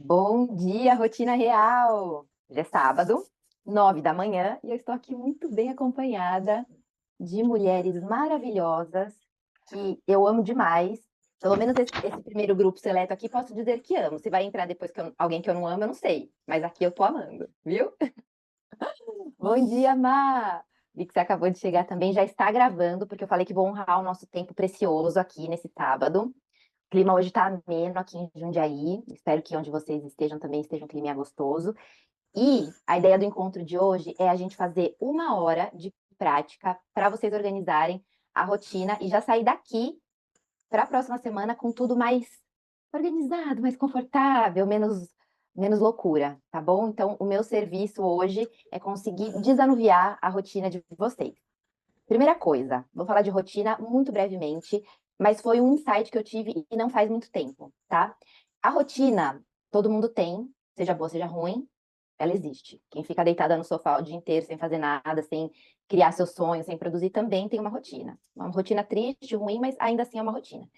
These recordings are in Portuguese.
Bom dia, rotina real! Já é sábado, 9 da manhã, e eu estou aqui muito bem acompanhada de mulheres maravilhosas que eu amo demais. Pelo menos esse primeiro grupo seleto aqui, posso dizer que amo. Se vai entrar depois alguém que eu não amo, eu não sei. Mas aqui eu tô amando, viu? Bom dia, Má! Vi que você acabou de chegar também, já está gravando, porque eu falei que vou honrar o nosso tempo precioso aqui nesse sábado. O clima hoje está ameno aqui em Jundiaí. Espero que onde vocês estejam também esteja um clima gostoso. E a ideia do encontro de hoje é a gente fazer 1 hora de prática para vocês organizarem a rotina e já sair daqui para a próxima semana com tudo mais organizado, mais confortável, menos loucura, tá bom? Então, o meu serviço hoje é conseguir desanuviar a rotina de vocês. Primeira coisa, vou falar de rotina muito brevemente, mas foi um insight que eu tive e não faz muito tempo, tá? A rotina, todo mundo tem, seja boa, seja ruim, ela existe. Quem fica deitada no sofá o dia inteiro sem fazer nada, sem criar seus sonhos, sem produzir, também tem uma rotina. Uma rotina triste, ruim, mas ainda assim é uma rotina.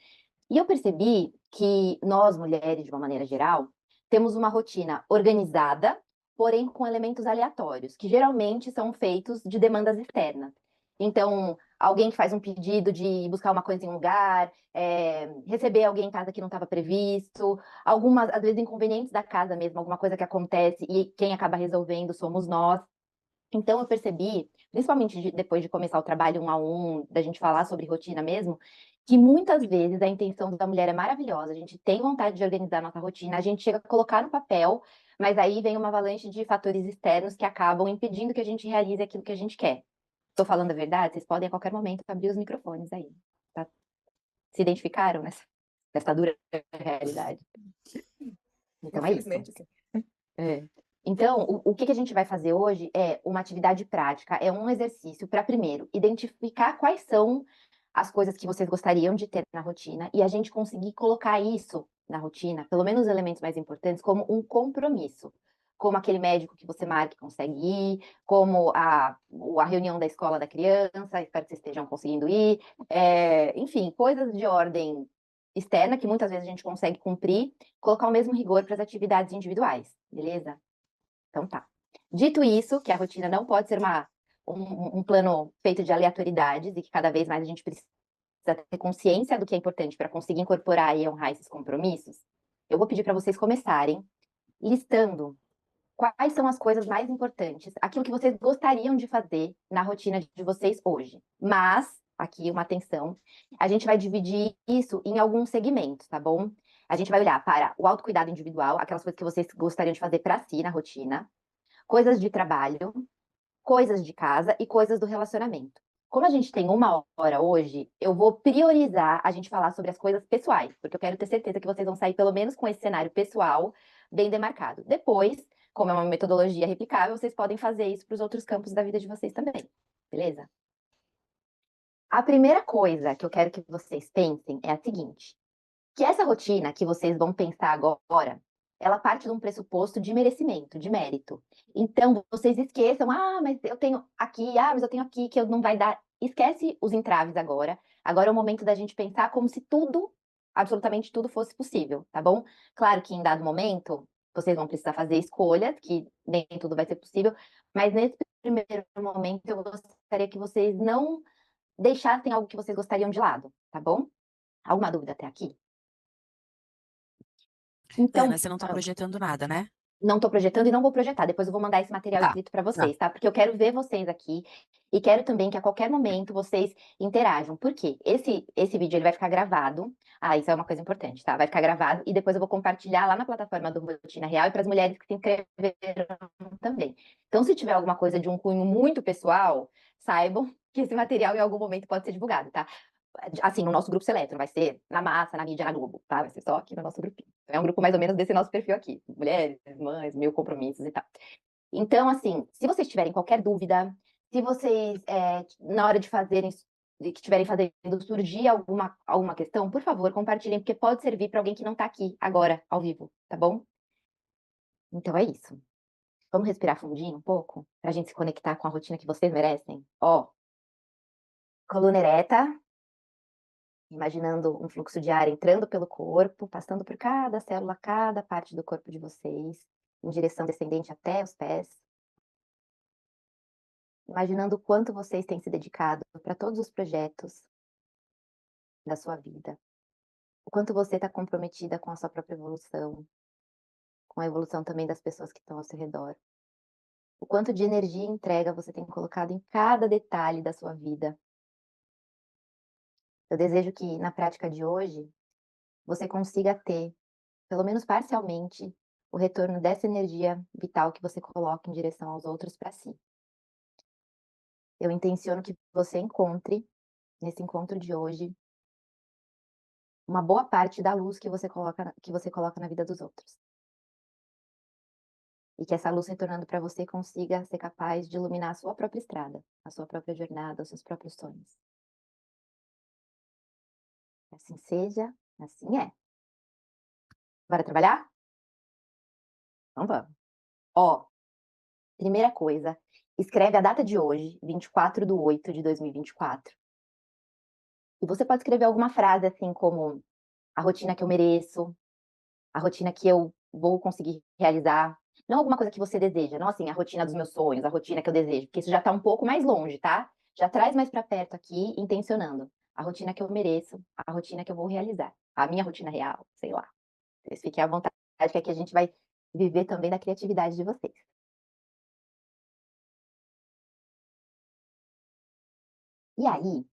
E eu percebi que nós, mulheres, de uma maneira geral, temos uma rotina organizada, porém com elementos aleatórios, que geralmente são feitos de demandas externas. Então, alguém que faz um pedido de buscar uma coisa em um lugar, receber alguém em casa que não estava previsto, algumas, às vezes, inconvenientes da casa mesmo, alguma coisa que acontece e quem acaba resolvendo somos nós. Então, eu percebi, principalmente depois de começar o trabalho 1 a 1, da gente falar sobre rotina mesmo, que muitas vezes a intenção da mulher é maravilhosa, a gente tem vontade de organizar a nossa rotina, a gente chega a colocar no papel, mas aí vem uma avalanche de fatores externos que acabam impedindo que a gente realize aquilo que a gente quer. Estou falando a verdade? Vocês podem a qualquer momento abrir os microfones aí, tá? Se identificaram nessa dura realidade? Então é isso. Infelizmente, sim. É. Então, o que que a gente vai fazer hoje é uma atividade prática, é um exercício para, primeiro, identificar quais são as coisas que vocês gostariam de ter na rotina e a gente conseguir colocar isso na rotina, pelo menos os elementos mais importantes, como um compromisso. Como aquele médico que você marca e consegue ir, como a reunião da escola da criança, espero que vocês estejam conseguindo ir. Enfim, coisas de ordem externa que muitas vezes a gente consegue cumprir, colocar o mesmo rigor para as atividades individuais, beleza? Então tá. Dito isso, que a rotina não pode ser um plano feito de aleatoriedades e que cada vez mais a gente precisa ter consciência do que é importante para conseguir incorporar e honrar esses compromissos, eu vou pedir para vocês começarem listando quais são as coisas mais importantes, aquilo que vocês gostariam de fazer na rotina de vocês hoje. Mas, aqui uma atenção, a gente vai dividir isso em alguns segmentos, tá bom? A gente vai olhar para o autocuidado individual, aquelas coisas que vocês gostariam de fazer para si na rotina, coisas de trabalho, coisas de casa e coisas do relacionamento. Como a gente tem 1 hora hoje, eu vou priorizar a gente falar sobre as coisas pessoais, porque eu quero ter certeza que vocês vão sair pelo menos com esse cenário pessoal bem demarcado. Depois, como é uma metodologia replicável, vocês podem fazer isso para os outros campos da vida de vocês também, beleza? A primeira coisa que eu quero que vocês pensem é a seguinte: que essa rotina que vocês vão pensar agora, ela parte de um pressuposto de merecimento, de mérito. Então, vocês esqueçam, mas eu tenho aqui, mas eu tenho aqui, que eu não vai dar. Esquece os entraves agora. Agora é o momento da gente pensar como se tudo, absolutamente tudo, fosse possível, tá bom? Claro que em dado momento, vocês vão precisar fazer escolhas, que nem tudo vai ser possível, mas nesse primeiro momento, eu gostaria que vocês não deixassem algo que vocês gostariam de lado, tá bom? Alguma dúvida até aqui? Ana, Então, você não tá projetando nada, né? não estou projetando e não vou projetar. Depois eu vou mandar esse material Tá, escrito para tá. vocês, tá? Porque eu quero ver vocês aqui e quero também que a qualquer momento vocês interajam. Por quê? Esse vídeo ele vai ficar gravado. Isso é uma coisa importante, tá? Vai ficar gravado e depois eu vou compartilhar lá na plataforma do Rotina Real e para as mulheres que se inscreveram também. Então, se tiver alguma coisa de um cunho muito pessoal, saibam que esse material em algum momento pode ser divulgado, tá? Assim, no nosso grupo seleto, não vai ser na massa, na mídia, na Globo, tá? Vai ser só aqui no nosso grupinho. É um grupo mais ou menos desse nosso perfil aqui. Mulheres, mães, mil compromissos e tal. Então, assim, se vocês tiverem qualquer dúvida, se vocês, na hora de fazerem, que estiverem fazendo, surgir alguma questão, por favor, compartilhem, porque pode servir para alguém que não está aqui agora, ao vivo, tá bom? Então é isso. Vamos respirar fundinho um pouco, para a gente se conectar com a rotina que vocês merecem? Ó, coluna ereta, Imaginando um fluxo de ar entrando pelo corpo, passando por cada célula, cada parte do corpo de vocês, em direção descendente até os pés. Imaginando o quanto vocês têm se dedicado para todos os projetos da sua vida. O quanto você está comprometida com a sua própria evolução, com a evolução também das pessoas que estão ao seu redor. O quanto de energia e entrega você tem colocado em cada detalhe da sua vida. Eu desejo que, na prática de hoje, você consiga ter, pelo menos parcialmente, o retorno dessa energia vital que você coloca em direção aos outros para si. Eu intenciono que você encontre, nesse encontro de hoje, uma boa parte da luz que você coloca na vida dos outros. E que essa luz retornando para você consiga ser capaz de iluminar a sua própria estrada, a sua própria jornada, os seus próprios sonhos. Assim seja, assim é. Bora trabalhar? Então vamos. Ó, primeira coisa, escreve a data de hoje, 24/8/2024. E você pode escrever alguma frase assim como a rotina que eu mereço, a rotina que eu vou conseguir realizar. Não alguma coisa que você deseja, não assim, a rotina dos meus sonhos, a rotina que eu desejo, porque isso já tá um pouco mais longe, tá? Já traz mais para perto aqui, intencionando. A rotina que eu mereço, a rotina que eu vou realizar. A minha rotina real, sei lá. Vocês fiquem à vontade, que aqui a gente vai viver também da criatividade de vocês. E aí,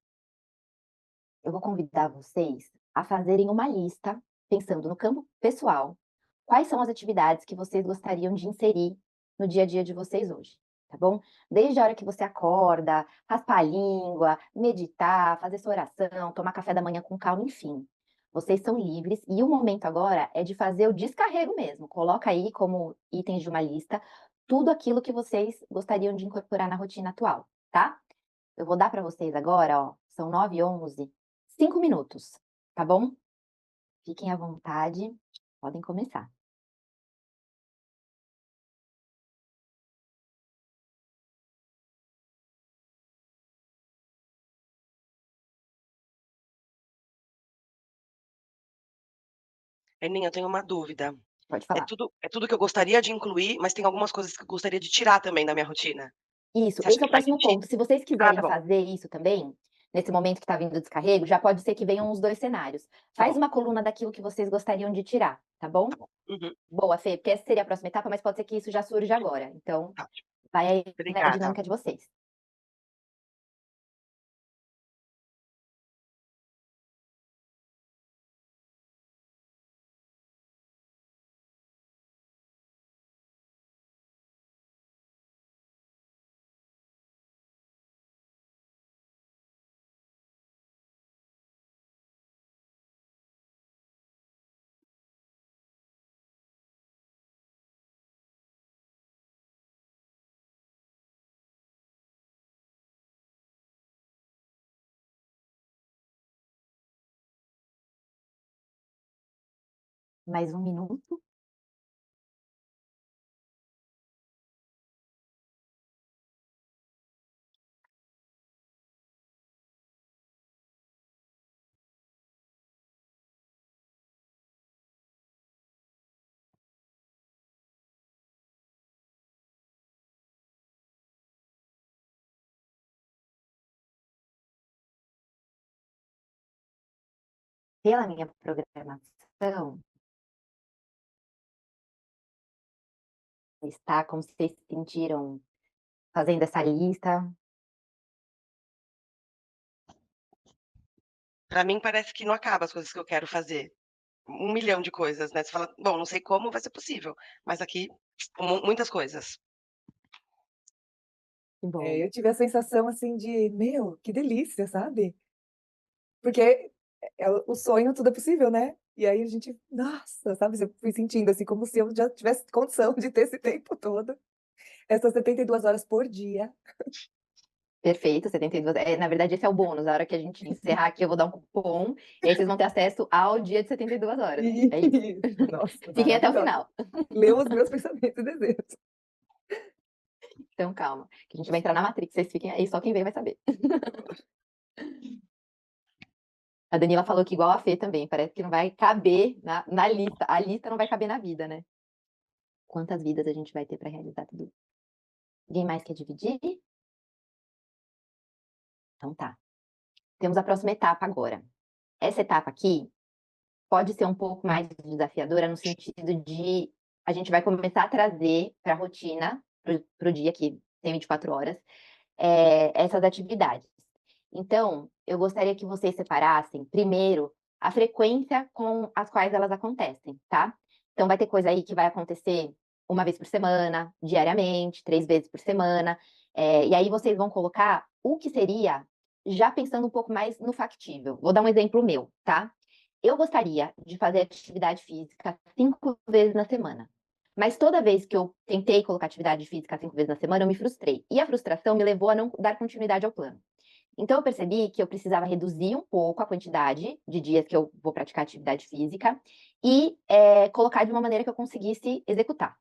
eu vou convidar vocês a fazerem uma lista, pensando no campo pessoal, quais são as atividades que vocês gostariam de inserir no dia a dia de vocês hoje, tá bom? Desde a hora que você acorda, raspar a língua, meditar, fazer sua oração, tomar café da manhã com calma, enfim. Vocês são livres e o momento agora é de fazer o descarrego mesmo. Coloca aí como itens de uma lista tudo aquilo que vocês gostariam de incorporar na rotina atual, tá? Eu vou dar para vocês agora, ó, são 9h11, 5 minutos, tá bom? Fiquem à vontade, podem começar. Aninha, eu tenho uma dúvida. Pode É falar. tudo é tudo que eu gostaria de incluir, mas tem algumas coisas que eu gostaria de tirar também da minha rotina. Isso, Você acha esse é o que faz próximo sentido? ponto. Se vocês Ah, tá quiserem bom, fazer isso também, nesse momento que está vindo o descarrego, já pode ser que venham os dois cenários. tá Faz bom, uma coluna daquilo que vocês gostariam de tirar, tá tá bom? bom. Uhum, Boa, Fê, porque essa seria a próxima etapa, mas pode ser que isso já surja agora. Então, tá ótimo. vai aí na Obrigada. dinâmica de vocês. Mais um minuto. Pela minha programação, está como vocês se sentiram fazendo essa lista. Pra mim parece que não acaba as coisas que eu quero fazer. 1 milhão de coisas, né, você fala: "Bom, não sei como vai ser possível", mas aqui muitas coisas. Que É, bom. eu tive a sensação, assim, de: "Meu, que delícia", sabe. Porque o sonho tudo é possível, né. E aí a gente nossa, sabe, eu fui sentindo, assim, como se eu já tivesse condição de ter esse tempo todo, essas 72 horas por dia. Perfeito, 72. Na verdade, esse é o bônus. A hora que a gente encerrar aqui, eu vou dar um cupom, e aí vocês vão ter acesso ao dia de 72 horas. É isso. Isso, nossa, Fiquem até o maravilhosa. final. Leu os meus pensamentos e desejos. Então, calma, que a gente vai entrar na Matrix. Vocês fiquem aí, só quem vem vai saber. A Danila falou que igual a Fê também, parece que não vai caber na lista. A lista não vai caber na vida, né? Quantas vidas a gente vai ter para realizar tudo isso? Ninguém mais quer dividir? Então tá. Temos a próxima etapa agora. Essa etapa aqui pode ser um pouco mais desafiadora no sentido de a gente vai começar a trazer para a rotina, para o dia que tem 24 horas, essas atividades. Então, eu gostaria que vocês separassem, primeiro, a frequência com as quais elas acontecem, tá? Então, vai ter coisa aí que vai acontecer uma vez por semana, diariamente, 3 vezes por semana, e aí vocês vão colocar o que seria, já pensando um pouco mais no factível. Vou dar um exemplo meu, tá? Eu gostaria de fazer atividade física 5 vezes na semana. Mas toda vez que eu tentei colocar atividade física 5 vezes na semana, eu me frustrei. E a frustração me levou a não dar continuidade ao plano. Então, eu percebi que eu precisava reduzir um pouco a quantidade de dias que eu vou praticar atividade física e colocar de uma maneira que eu conseguisse executar.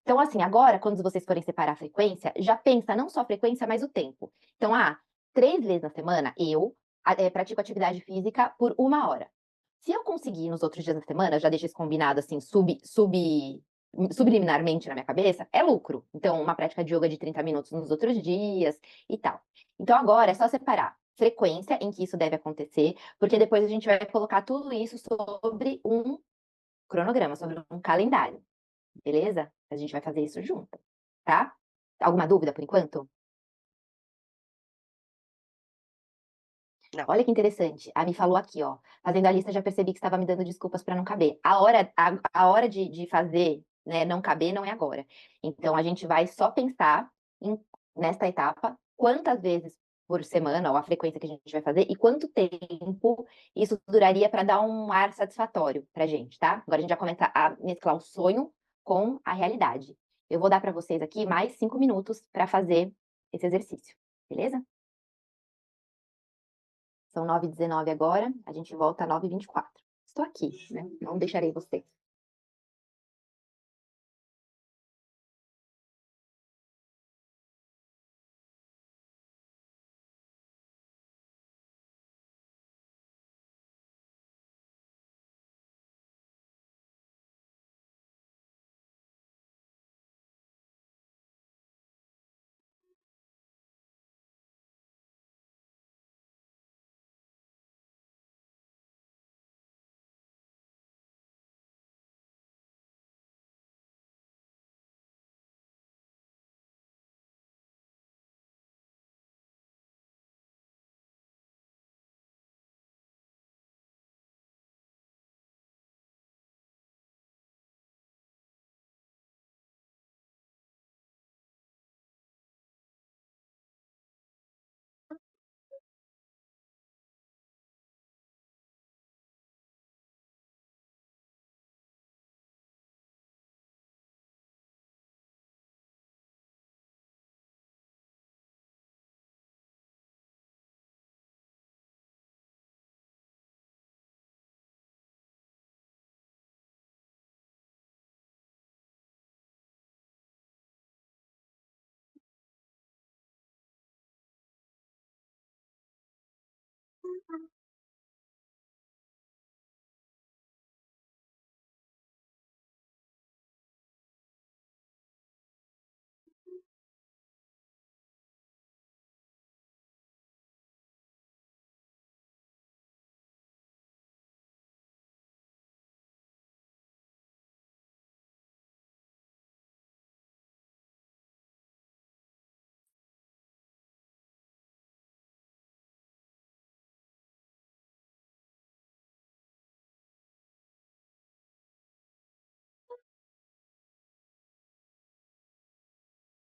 Então, assim, agora, quando vocês forem separar a frequência, já pensa não só a frequência, mas o tempo. Então, 3 vezes na semana, eu pratico atividade física por 1 hora. Se eu conseguir nos outros dias da semana, já deixo isso combinado assim, subliminarmente na minha cabeça, é lucro. Então, uma prática de yoga de 30 minutos nos outros dias e tal. Então, agora é só separar frequência em que isso deve acontecer, porque depois a gente vai colocar tudo isso sobre um cronograma, sobre um calendário, beleza? A gente vai fazer isso junto, tá? Alguma dúvida por enquanto? Não. Olha que interessante. A Mi falou aqui, ó. Fazendo a lista, já percebi que estava me dando desculpas para não caber. A hora de fazer, né, não caber não é agora. Então, a gente vai só pensar nesta etapa, quantas vezes por semana, ou a frequência que a gente vai fazer, e quanto tempo isso duraria para dar um ar satisfatório para a gente, tá? Agora a gente já começa a mesclar o sonho com a realidade. Eu vou dar para vocês aqui mais 5 minutos para fazer esse exercício, beleza? São 9h19 agora, a gente volta às 9h24. Estou aqui, né? Não deixarei vocês.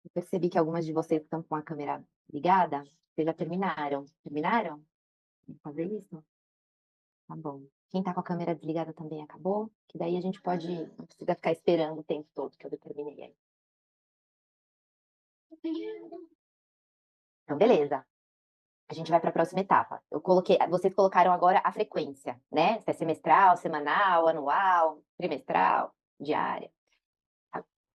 Eu percebi que algumas de vocês estão com a câmera ligada. Vocês já terminaram? Terminaram? Vamos fazer isso? Tá bom. Quem tá com a câmera desligada também acabou? Que daí a gente pode. Não precisa ficar esperando o tempo todo que eu determinei aí. Então, beleza. A gente vai para a próxima etapa. Vocês colocaram agora a frequência, né? Se é semestral, semanal, anual, trimestral, diária.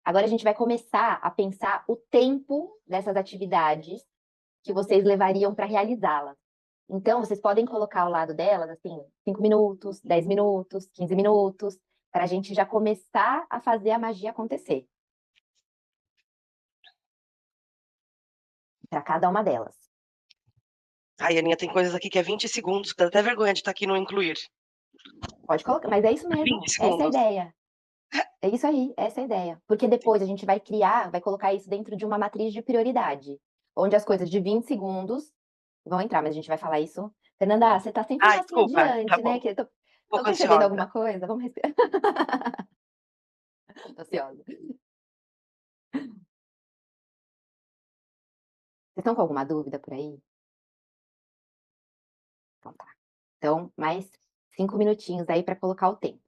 Agora a gente vai começar a pensar o tempo dessas atividades que vocês levariam para realizá-las. Então, vocês podem colocar ao lado delas, assim, 5 minutos, 10 minutos, 15 minutos, para a gente já começar a fazer a magia acontecer. Para cada uma delas. Ai, Aninha, tem coisas aqui que é 20 segundos, que dá até vergonha de estar aqui e não incluir. Pode colocar, mas é isso 20 mesmo, essa é a segundos. ideia. É isso aí, essa é a ideia. Porque depois a gente vai criar, vai colocar isso dentro de uma matriz de prioridade, onde as coisas de 20 segundos vão entrar, mas a gente vai falar isso. Fernanda, você tá sempre um Ai, passinho desculpa, tá adiante, né? bom. Que eu Um tô pouco percebendo ansiosa. alguma coisa? Vamos respirar. Tô ansiosa. Vocês estão com alguma dúvida por aí? Então tá. Então, mais 5 minutinhos aí para colocar o tempo.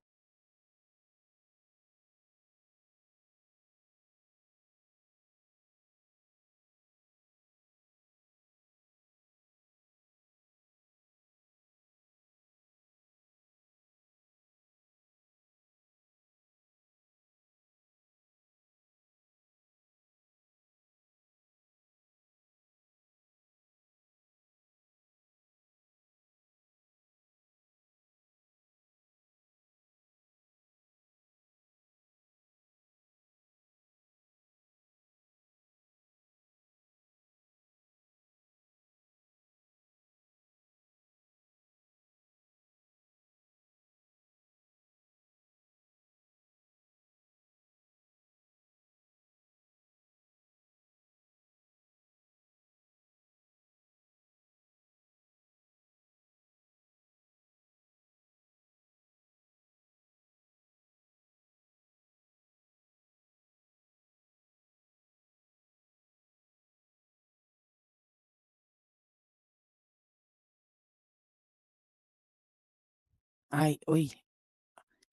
Ai, oi.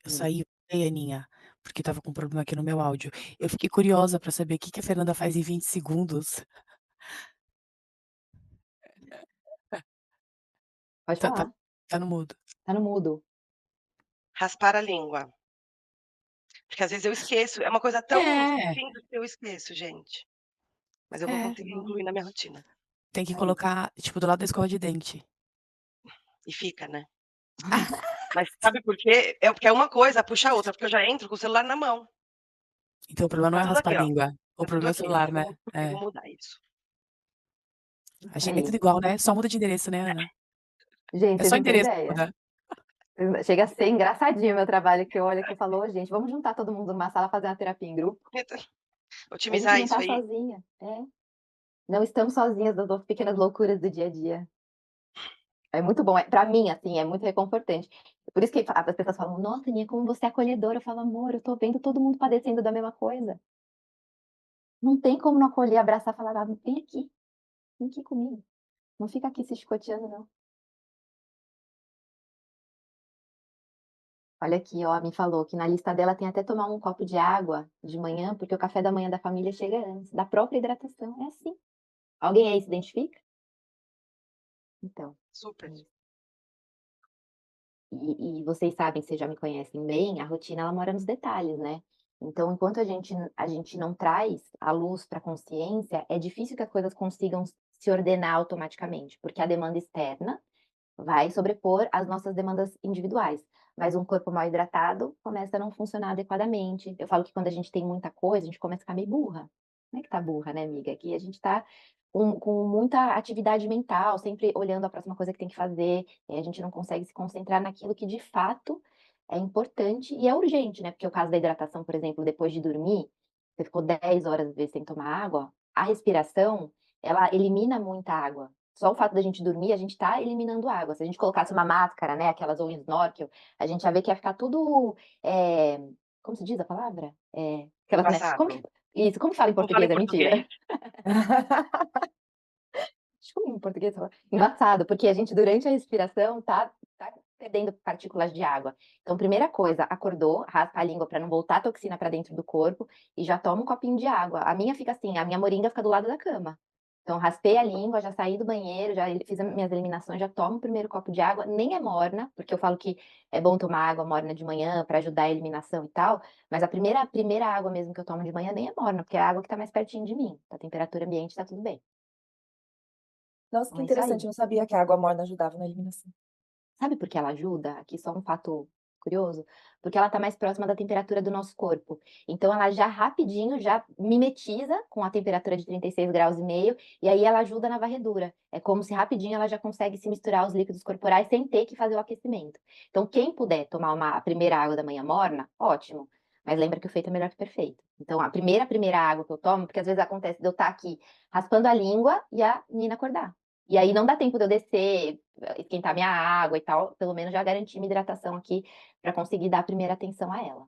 Eu Hum. saí, voltei, Aninha, porque estava com um problema aqui no meu áudio. Eu fiquei curiosa para saber o que que a Fernanda faz em 20 segundos. Pode Tá tá falar. tá no mudo. Tá no mudo. Raspar a língua. Porque às vezes eu esqueço. É uma coisa tão É, simples que eu esqueço, gente. Mas eu vou é. conseguir incluir na minha rotina. Tem que É isso. colocar, tipo, do lado da escova de dente. E fica, né? Mas sabe por quê? É porque é uma coisa puxa a outra, porque eu já entro com o celular na mão. Então o problema não Tá é tudo raspar a aqui, ó. língua, o Tá tudo problema é o aqui. celular, né. Eu vou É. mudar isso. A É gente é tudo isso. igual, né, só muda de endereço, né, Ana? Gente, É vocês só não têm endereço que ideia. muda. Chega a ser engraçadinho o meu trabalho, que eu olho aqui e falo, "Ô, gente, vamos juntar todo mundo numa sala fazer uma terapia em grupo. A gente Otimizar não isso tá aí. sozinha. É. Não estamos sozinhas das pequenas loucuras do dia a dia. É muito bom. Pra mim, assim, é muito reconfortante. Por isso que as pessoas falam, nossa, Aninha, como você é acolhedora. Eu falo, amor, eu tô vendo todo mundo padecendo da mesma coisa. Não tem como não acolher, abraçar e falar, ah, vem aqui comigo. Não fica aqui se chicoteando, não. Olha aqui, ó, me falou que na lista dela tem até tomar um copo de água de manhã, porque o café da manhã da família chega antes, da própria hidratação. É assim. Alguém aí se identifica? Então, Super. é isso. E vocês sabem, vocês já me conhecem bem, a rotina ela mora nos detalhes, né? Então, enquanto a gente não traz a luz para a consciência, é difícil que as coisas consigam se ordenar automaticamente, porque a demanda externa vai sobrepor as nossas demandas individuais. Mas um corpo mal hidratado começa a não funcionar adequadamente. Eu falo que quando a gente tem muita coisa, a gente começa a ficar meio burra. Não é que tá burra, né, amiga? Aqui a gente tá com muita atividade mental, sempre olhando a próxima coisa que tem que fazer, e a gente não consegue se concentrar naquilo que de fato é importante e é urgente, né? Porque o caso da hidratação, por exemplo, depois de dormir, você ficou 10 horas às vezes sem tomar água, a respiração, ela elimina muita água. Só o fato da gente dormir, a gente está eliminando água. Se a gente colocasse uma máscara, né, aquelas ou um snorkel, a gente ia ver que ia ficar tudo, como se diz a palavra? Aquelas, né? Embaçado. Isso, como fala em Como fala em português? É português? mentira. Como em português fala? Embaçado, porque a gente durante a respiração tá perdendo partículas de água. Então, primeira coisa, acordou, raspa a língua para não voltar a toxina para dentro do corpo e já toma um copinho de água. A minha fica assim, a minha moringa fica do lado da cama. Então, raspei a língua, já saí do banheiro, já fiz as minhas eliminações, já tomo o primeiro copo de água, nem é morna, porque eu falo que é bom tomar água morna de manhã para ajudar a eliminação e tal, mas a primeira água mesmo que eu tomo de manhã nem é morna, porque é a água que está mais pertinho de mim. A temperatura ambiente está tudo bem. Nossa, que Então é isso aí. interessante, eu não sabia que a água morna ajudava na eliminação. Sabe por que ela ajuda? Aqui só um fato curioso. Porque ela está mais próxima da temperatura do nosso corpo. Então ela já rapidinho já mimetiza com a temperatura de 36 graus e meio, e aí ela ajuda na varredura. É como se rapidinho ela já consegue se misturar aos líquidos corporais sem ter que fazer o aquecimento. Então quem puder tomar a primeira água da manhã morna, ótimo. Mas lembra que o feito é melhor que o perfeito. Então a primeira água que eu tomo, porque às vezes acontece de eu estar aqui raspando a língua e a Nina acordar. E aí não dá tempo de eu descer, esquentar minha água e tal, pelo menos já garantir minha hidratação aqui para conseguir dar a primeira atenção a ela.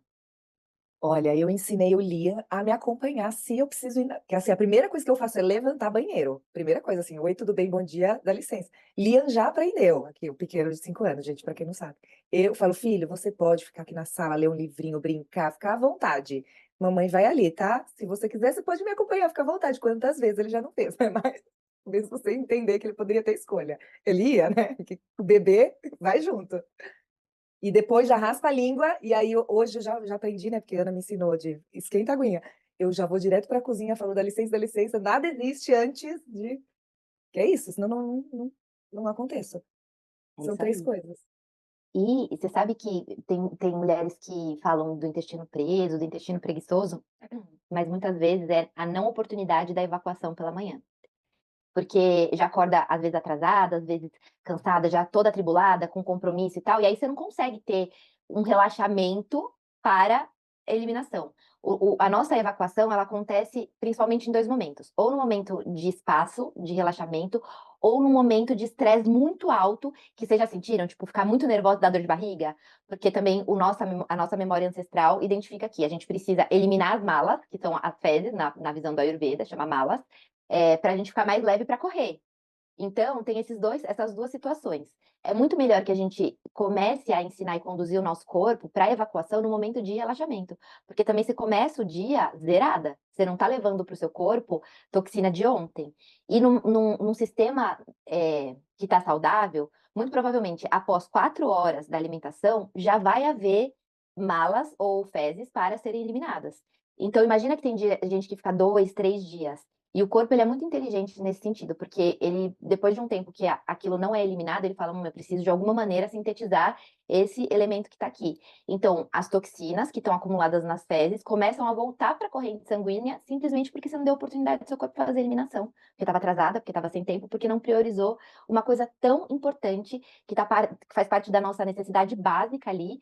Olha, eu ensinei o Liam a me acompanhar se eu preciso ir porque, assim, a primeira coisa que eu faço é levantar banheiro. Primeira coisa, assim: "Oi, tudo bem? Bom dia, dá licença". Liam já aprendeu, aqui, o pequeno de 5 anos, gente, para quem não sabe. Eu falo: "Filho, você pode ficar aqui na sala, ler um livrinho, brincar, ficar à vontade. Mamãe vai ali, tá? Se você quiser, você pode me acompanhar, fica à vontade". Quantas vezes ele já não fez, né, mas mesmo você entender que ele poderia ter escolha. Ele ia, né, que o bebê vai junto. E depois já raspa a língua, e aí hoje eu já aprendi, né, porque a Ana me ensinou de esquenta a aguinha. Eu já vou direto para a cozinha, falo: dá licença, nada existe antes de que é isso, senão não aconteça. É São isso 3 aí. coisas. E você sabe que tem mulheres que falam do intestino preso, do intestino preguiçoso, mas muitas vezes é a não oportunidade da evacuação pela manhã. Porque já acorda, às vezes, atrasada, às vezes cansada, já toda atribulada, com compromisso e tal, e aí você não consegue ter um relaxamento para a eliminação. A nossa evacuação, ela acontece principalmente em 2 momentos: ou no momento de espaço, de relaxamento, ou no momento de estresse muito alto, que vocês já sentiram, tipo, ficar muito nervosa, dar dor de barriga, porque também a nossa memória ancestral identifica que a gente precisa eliminar as malas, que são as fezes, na visão do Ayurveda, chama malas, para a gente ficar mais leve para correr. Então, tem essas duas situações. É muito melhor que a gente comece a ensinar e conduzir o nosso corpo para a evacuação no momento de relaxamento, porque também você começa o dia zerada. Você não está levando para o seu corpo toxina de ontem. E num sistema que está saudável, muito provavelmente após 4 horas da alimentação, já vai haver malas ou fezes para serem eliminadas. Então, imagina que tem gente que fica 2, 3 dias. E o corpo ele é muito inteligente nesse sentido, porque ele, depois de um tempo que aquilo não é eliminado, ele fala: eu preciso de alguma maneira sintetizar esse elemento que está aqui. Então, as toxinas que estão acumuladas nas fezes começam a voltar para a corrente sanguínea simplesmente porque você não deu oportunidade do seu corpo fazer a eliminação. Porque estava atrasada, porque estava sem tempo, porque não priorizou uma coisa tão importante que faz parte da nossa necessidade básica ali,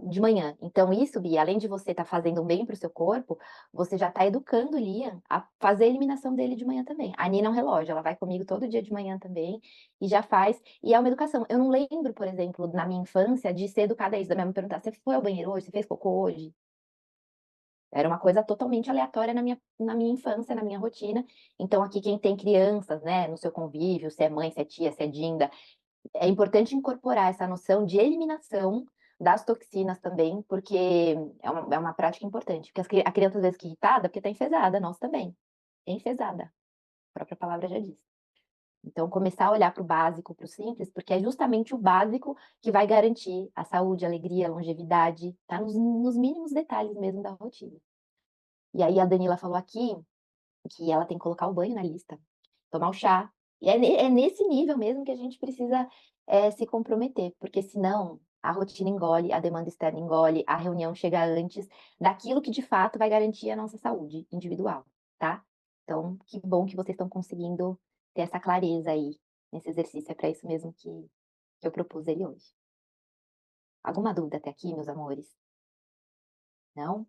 de manhã. Então, isso, Bia, além de você estar fazendo um bem para o seu corpo, você já está educando o Liam a fazer a eliminação dele de manhã também. A Nina é um relógio, ela vai comigo todo dia de manhã também e já faz. E é uma educação. Eu não lembro, por exemplo, na minha infância, de ser educada a isso, da minha mãe perguntar: você foi ao banheiro hoje? Você fez cocô hoje? Era uma coisa totalmente aleatória na minha infância, na minha rotina. Então, aqui, quem tem crianças, né, no seu convívio, se é mãe, se é tia, se é dinda, é importante incorporar essa noção de eliminação das toxinas também, porque é uma prática importante. Porque a criança, às vezes, fica irritada porque está enfesada, nós também. Enfesada, a própria palavra já diz. Então, começar a olhar para o básico, para o simples, porque é justamente o básico que vai garantir a saúde, a alegria, a longevidade, tá nos mínimos detalhes mesmo da rotina. E aí a Danila falou aqui que ela tem que colocar o banho na lista, tomar o chá. E é nesse nível mesmo que a gente precisa se comprometer, porque senão a rotina engole, a demanda externa engole, a reunião chega antes daquilo que de fato vai garantir a nossa saúde individual, tá? Então, que bom que vocês estão conseguindo ter essa clareza aí nesse exercício. É para isso mesmo que eu propus ele hoje. Alguma dúvida até aqui, meus amores? Não?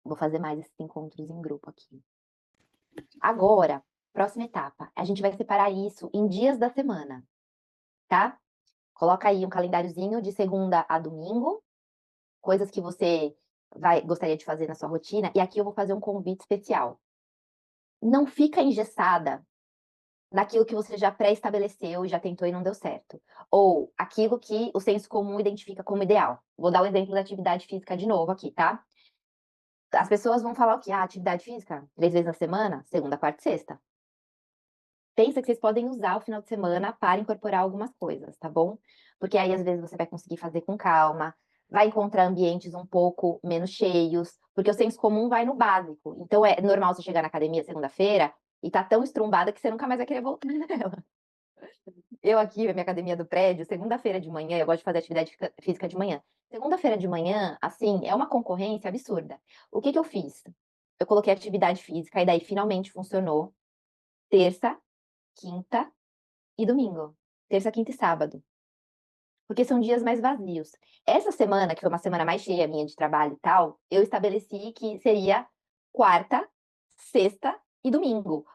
Vou fazer mais esses encontros em grupo aqui. Agora, próxima etapa, a gente vai separar isso em dias da semana, tá? Coloca aí um calendáriozinho de segunda a domingo, coisas que você gostaria de fazer na sua rotina, e aqui eu vou fazer um convite especial. Não fica engessada naquilo que você já pré-estabeleceu e já tentou e não deu certo. Ou aquilo que o senso comum identifica como ideal. Vou dar o exemplo da atividade física de novo aqui, tá? As pessoas vão falar o quê? Atividade física, 3 vezes na semana, segunda, quarta e sexta. Pensa que vocês podem usar o final de semana para incorporar algumas coisas, tá bom? Porque aí às vezes você vai conseguir fazer com calma, vai encontrar ambientes um pouco menos cheios, porque o senso comum vai no básico. Então é normal você chegar na academia segunda-feira e tá tão estrumbada que você nunca mais vai querer voltar nela. Eu aqui, a minha academia do prédio, segunda-feira de manhã, eu gosto de fazer atividade física de manhã. Segunda-feira de manhã, assim, é uma concorrência absurda. O que que eu fiz? Eu coloquei atividade física e daí finalmente funcionou. Terça, quinta e domingo. Terça, quinta e sábado. Porque são dias mais vazios. Essa semana, que foi uma semana mais cheia minha de trabalho e tal, eu estabeleci que seria quarta, sexta e domingo.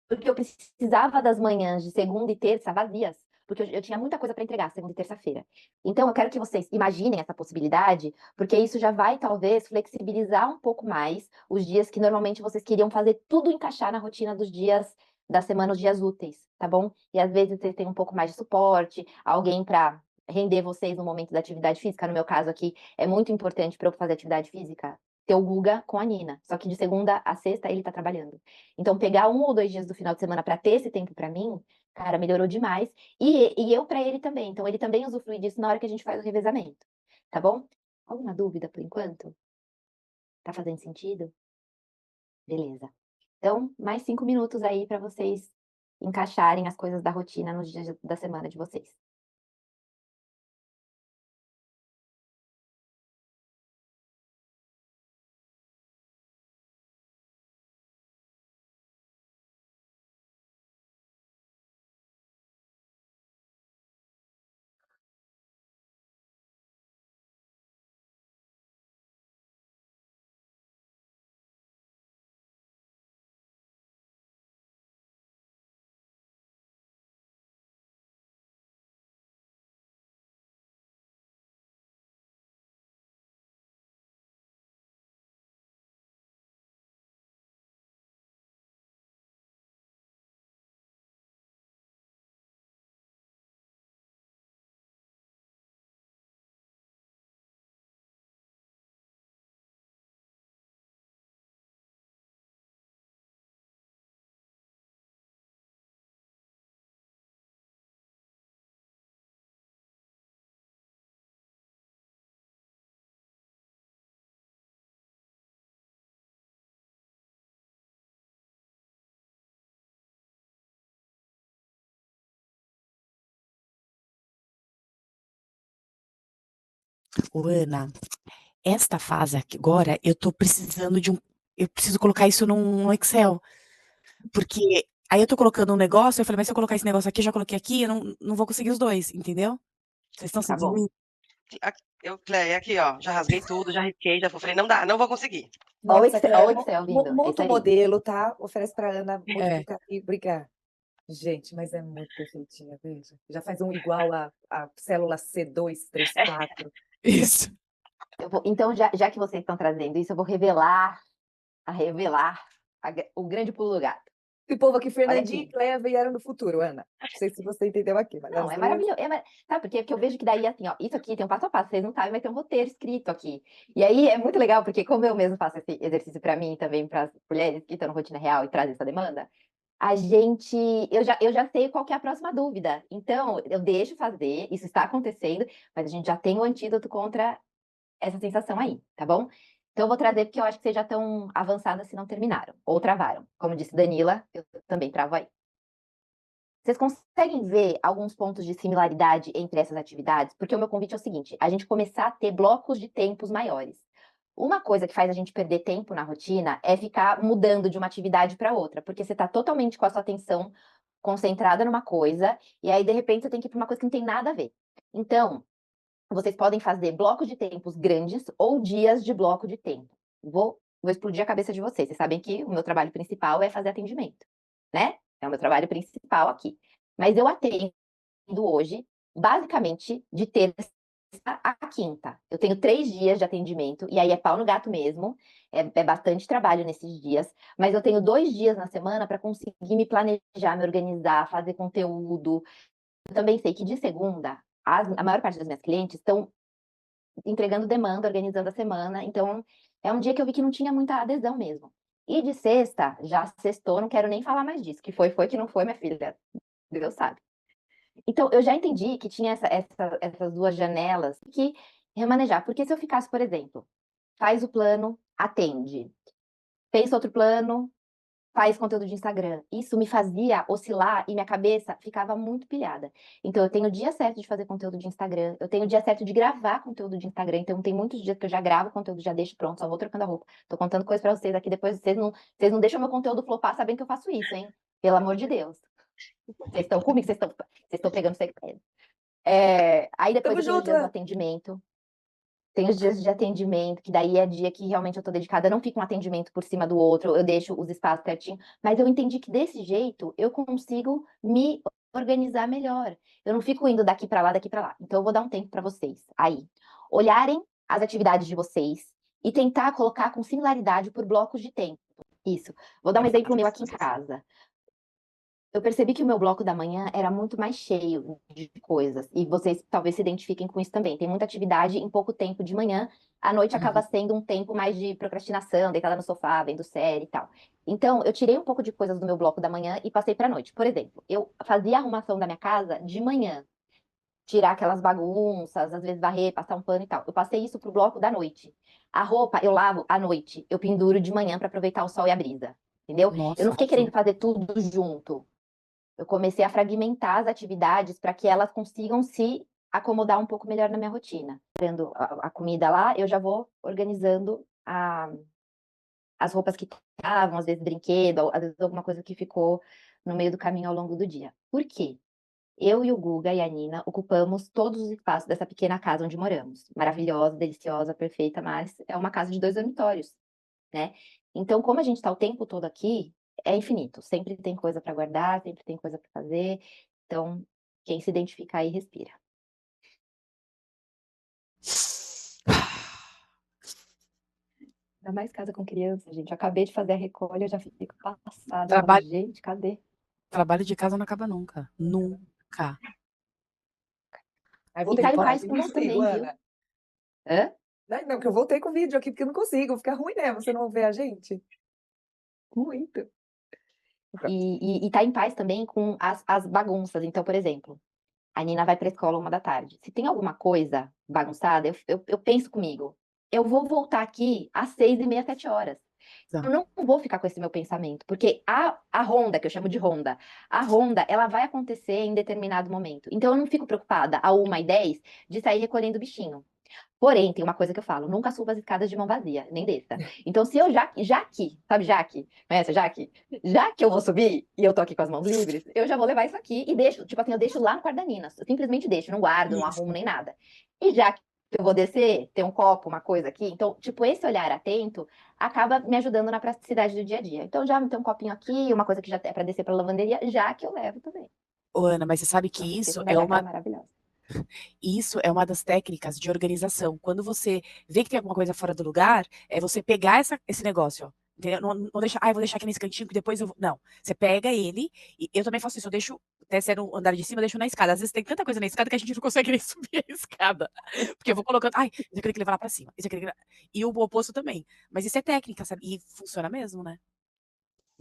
Porque eu precisava das manhãs de segunda e terça vazias, porque eu tinha muita coisa para entregar segunda e terça-feira. Então, eu quero que vocês imaginem essa possibilidade, porque isso já vai, talvez, flexibilizar um pouco mais os dias que normalmente vocês queriam fazer tudo encaixar na rotina dos dias da semana, os dias úteis, tá bom? E às vezes vocês têm um pouco mais de suporte, alguém para render vocês no momento da atividade física. No meu caso aqui, é muito importante para eu fazer atividade física ter o Guga com a Nina. Só que de segunda a sexta ele tá trabalhando. Então, pegar 1 ou 2 dias do final de semana para ter esse tempo para mim, cara, melhorou demais. E eu para ele também. Então, ele também usufrui disso na hora que a gente faz o revezamento. Tá bom? Alguma dúvida por enquanto? Tá fazendo sentido? Beleza. Então, mais 5 minutos aí para vocês encaixarem as coisas da rotina nos dias da semana de vocês. Ô, Ana, esta fase aqui agora, eu tô precisando de um. Eu preciso colocar isso num Excel. Porque aí eu tô colocando um negócio, eu falei, mas se eu colocar esse negócio aqui, eu já coloquei aqui, eu não vou conseguir os dois, entendeu? Vocês estão Tá sentindo bom. isso? Eu, Cleia, aqui, ó, já rasguei tudo, já risquei, já falei, não dá, não vou conseguir. Ó o Nossa, Excel, ó o Cleia, Excel vindo. Esse monta o aí. modelo, tá? Oferece para Ana É, multiplicar e brincar. Gente, mas é muito perfeitinha, veja. Já faz um igual a célula C234. isso. Então, já que vocês estão trazendo isso, eu vou revelar o grande pulo do gato. E o povo aqui, Olha Fernandinha e aqui. Cleia vieram no futuro, Ana. Não sei se você entendeu aqui, mas Não, as é duas. maravilhoso. Sabe por quê? Porque eu vejo que daí, assim, ó, isso aqui tem um passo a passo, vocês não sabem, mas tem um roteiro escrito aqui. E aí é muito legal, porque como eu mesmo faço esse exercício para mim e também para as mulheres que estão na rotina real e trazem essa demanda, eu já sei qual que é a próxima dúvida. Então, eu deixo fazer, isso está acontecendo, mas a gente já tem o antídoto contra essa sensação aí, tá bom? Então, eu vou trazer porque eu acho que vocês já estão avançadas se não terminaram, ou travaram. Como disse Danila, eu também travo aí. Vocês conseguem ver alguns pontos de similaridade entre essas atividades? Porque o meu convite é o seguinte: a gente começar a ter blocos de tempos maiores. Uma coisa que faz a gente perder tempo na rotina é ficar mudando de uma atividade para outra, porque você está totalmente com a sua atenção concentrada numa coisa, e aí de repente você tem que ir para uma coisa que não tem nada a ver. Então, vocês podem fazer blocos de tempos grandes ou dias de bloco de tempo. Vou explodir a cabeça de vocês. Vocês sabem que o meu trabalho principal é fazer atendimento, né? É o meu trabalho principal aqui. Mas eu atendo hoje, basicamente, de terça a quinta. Eu tenho 3 dias de atendimento, e aí é pau no gato mesmo. É bastante trabalho nesses dias, mas eu tenho 2 dias na semana para conseguir me planejar, me organizar, fazer conteúdo. Eu também sei que de segunda, a maior parte das minhas clientes estão entregando demanda, organizando a semana. Então, é um dia que eu vi que não tinha muita adesão mesmo. E de sexta, já sextou, não quero nem falar mais disso. Que foi, que não foi, minha filha. Deus sabe. Então, eu já entendi que tinha essas duas janelas que remanejar. Porque se eu ficasse, por exemplo, faz o plano, atende. Pensa outro plano, faz conteúdo de Instagram. Isso me fazia oscilar e minha cabeça ficava muito pilhada. Então, eu tenho o dia certo de fazer conteúdo de Instagram, eu tenho o dia certo de gravar conteúdo de Instagram. Então, tem muitos dias que eu já gravo conteúdo, já deixo pronto, só vou trocando a roupa. Tô contando coisas pra vocês aqui, depois vocês não deixam meu conteúdo flopar sabendo que eu faço isso, hein? Pelo amor de Deus. Vocês estão comigo, vocês estão pegando segredo. Aí depois Tamo eu tenho os junto, dias do Ana. atendimento. Tem os dias de atendimento, que daí é dia que realmente eu tô dedicada. Eu não fico um atendimento por cima do outro, eu deixo os espaços certinho. Mas eu entendi que desse jeito eu consigo me organizar melhor. Eu não fico indo daqui pra lá, daqui pra lá. Então eu vou dar um tempo pra vocês aí olharem as atividades de vocês e tentar colocar com similaridade por blocos de tempo. Isso. Vou dar um exemplo meu aqui em casa. Eu percebi que o meu bloco da manhã era muito mais cheio de coisas. E vocês talvez se identifiquem com isso também. Tem muita atividade em pouco tempo de manhã. À noite acaba sendo um tempo mais de procrastinação, deitada no sofá, vendo série e tal. Então, eu tirei um pouco de coisas do meu bloco da manhã e passei para a noite. Por exemplo, eu fazia a arrumação da minha casa de manhã. Tirar aquelas bagunças, às vezes varrer, passar um pano e tal. Eu passei isso pro bloco da noite. A roupa eu lavo à noite. Eu penduro de manhã para aproveitar o sol e a brisa. Entendeu? Eu Nossa, não fiquei arrasou. querendo fazer tudo junto. Eu comecei a fragmentar as atividades para que elas consigam se acomodar um pouco melhor na minha rotina. Tendo a comida lá, eu já vou organizando as roupas que estavam, às vezes brinquedo, às vezes alguma coisa que ficou no meio do caminho ao longo do dia. Por quê? Eu e o Guga e a Nina ocupamos todos os espaços dessa pequena casa onde moramos. Maravilhosa, deliciosa, perfeita, mas é uma casa de 2 dormitórios, né? Então, como a gente está o tempo todo aqui, é infinito. Sempre tem coisa para guardar, sempre tem coisa para fazer. Então, quem se identificar aí, respira. Ainda mais casa com criança, gente. Eu acabei de fazer a recolha, eu já fico passada. Eu falo, Trabalho, gente, cadê? trabalho de casa não acaba nunca. Nunca. Aí E voltei tá em com paz vídeo, com não isso consigo, também, viu? Ana. Hã? Não, que eu voltei com vídeo aqui porque eu não consigo. Fica ruim, né? Você não vê a gente. Muito. E tá em paz também com as bagunças. Então, por exemplo, a Nina vai pra escola 1 da tarde. Se tem alguma coisa bagunçada, eu penso comigo. Eu vou voltar aqui às 6h30, 7 horas. Eu não vou ficar com esse meu pensamento, porque a ronda, que eu chamo de ronda, a ronda, ela vai acontecer em determinado momento. Então, eu não fico preocupada, a 1h10, de sair recolhendo o bichinho. Porém, tem uma coisa que eu falo, nunca suba as escadas de mão vazia, nem desça. Então, se eu sabe Jaque? Conhece a Jaque? Já que eu vou subir e eu tô aqui com as mãos livres, eu já vou levar isso aqui e deixo, tipo assim, eu deixo lá no quarto da Nina. Eu simplesmente deixo, não guardo, não Isso. arrumo nem nada. E já que eu vou descer, tem um copo, uma coisa aqui, então, tipo, esse olhar atento acaba me ajudando na praticidade do dia a dia. Então, já tem um copinho aqui, uma coisa que já é pra descer pra lavanderia, já que eu levo também. Ô, Ana, mas você sabe Não que se isso esqueçam da é Jaque, ela é uma, maravilhosa. isso é uma das técnicas de organização. Quando você vê que tem alguma coisa fora do lugar, é você pegar esse negócio, ó. Entendeu? Não deixar, eu vou deixar aqui nesse cantinho que depois eu vou. Não. Você pega ele, e eu também faço isso, eu deixo, até se é no andar de cima, eu deixo na escada. Às vezes tem tanta coisa na escada que a gente não consegue nem subir a escada. Porque eu vou colocando, isso eu queria que levar lá pra cima, isso eu queria que... E o oposto também. Mas isso é técnica, sabe? E funciona mesmo, né?